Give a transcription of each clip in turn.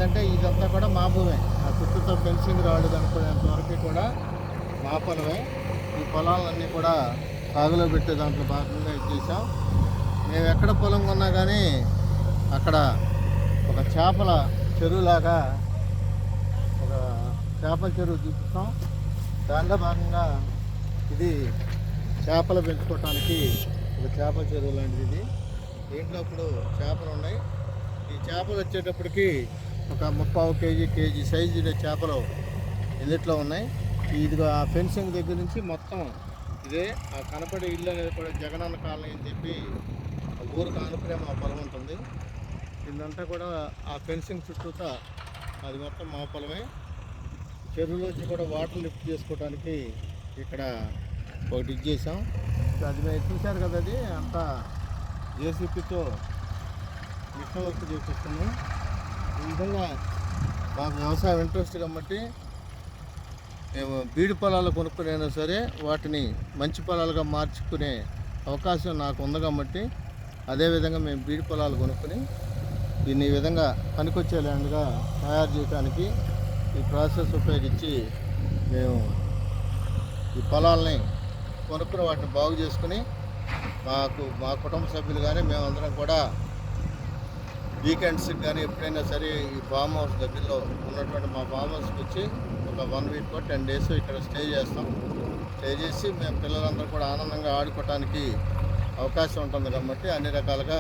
ఎందుకంటే ఇదంతా కూడా మా భూమే. ఆ చుట్టూతో ఫెన్సింగ్ రాళ్ళు కనుక్కునేంత వరకు కూడా మా పొలమే. ఈ పొలాలన్నీ కూడా సాగులో పెట్టే దాంట్లో భాగంగా ఇచ్చేసాం. మేము ఎక్కడ పొలం కొన్నా కానీ అక్కడ ఒక చేపల చెరువులాగా ఒక చేపల చెరువు చూపిస్తాం. దాంట్లో భాగంగా ఇది చేపలు పెంచుకోవటానికి ఒక చేపల చెరువు లాంటిది ఇది. దీంట్లో ఇప్పుడు చేపలు ఉన్నాయి. ఈ చేపలు వచ్చేటప్పటికి ఒక 30 కేజీ సైజు చేపలు ఇందుట్లో ఉన్నాయి. ఇదిగో ఆ ఫెన్సింగ్ దగ్గర నుంచి మొత్తం ఇదే ఆ కనపడే ఇల్లు అనేది కూడా జగనన్న కాలనీ అని చెప్పి ఊరికి ఆనుకునే మా పొలం ఉంటుంది. ఇదంతా కూడా ఆ ఫెన్సింగ్ చుట్టూతా అది మొత్తం మా పొలమే. చెరువులోంచి కూడా వాటర్ లిఫ్ట్ చేసుకోవడానికి ఇక్కడ ఒకటి ఇచ్చేసాం. అది మీరు చూశారు కదా, అది అంతా జేసీపీతో మిషన్ వర్క్ చేపిస్తున్నాం. ఈ విధంగా మాకు వ్యవసాయం ఇంట్రెస్ట్ కాబట్టి మేము బీడు పొలాలు కొనుక్కునైనా సరే వాటిని మంచి పొలాలుగా మార్చుకునే అవకాశం నాకు ఉంది కాబట్టి అదేవిధంగా మేము బీడు పొలాలు కొనుక్కొని దీన్ని ఈ విధంగా పనికొచ్చే ల్యాండ్గా తయారు చేయడానికి ఈ ప్రాసెస్ ఉపయోగించి మేము ఈ పొలాలని కొనుక్కుని వాటిని బాగు చేసుకుని మా కుటుంబ సభ్యులు కానీ మేమందరం కూడా వీకెండ్స్కి కానీ ఎప్పుడైనా సరే ఈ ఫామ్ హౌస్ దగ్గరలో ఉన్నటువంటి మా ఫామ్ హౌస్కి వచ్చి ఒక 1 వీక్ 10 డేస్ ఇక్కడ స్టే చేస్తాం. స్టే చేసి మేము పిల్లలందరూ కూడా ఆనందంగా ఆడుకోవటానికి అవకాశం ఉంటుంది కాబట్టి అన్ని రకాలుగా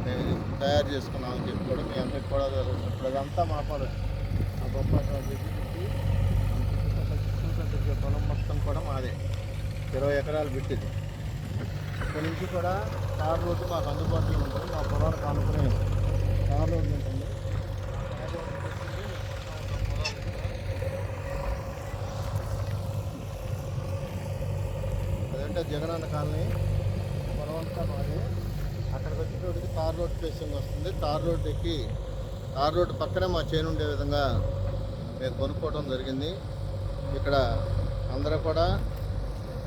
మేము తయారు చేసుకున్నామని చెప్పి కూడా మీ అందరికి కూడా ఇప్పుడు అదంతా మా పొలం. ఆ బొప్పాయి తిరిగే పొలం మొత్తం కూడా మాదే. 20 ఎకరాలు పెట్టింది. ఇక్కడ నుంచి కూడా తార్ రోడ్డు మాకు అందుబాటులో ఉంటుంది. మా పొలాలకు ఆనుకునే తార్ రోడ్డు ఉంటుంది. అదంటే జగనన్న కాలనీ పొలం అంతా మాది. అక్కడికి వచ్చేటోడికి తార్ రోడ్ ఫేసింగ్ వస్తుంది. తార్ రోడ్డు ఎక్కి తార్ రోడ్డు పక్కనే మా చేను ఉండే విధంగా మేము కొనుక్కోవడం జరిగింది. ఇక్కడ అందరూ కూడా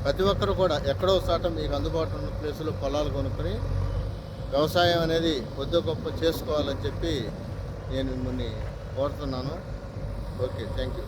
ప్రతి ఒక్కరు కూడా ఎక్కడో చోట మీకు అందుబాటులో ఉన్న ప్లేసులో పొలాలు కొనుక్కొని వ్యవసాయం అనేది కొద్ది గొప్ప చేసుకోవాలని చెప్పి నేను మిమ్మల్ని కోరుతున్నాను. Okay, thank you.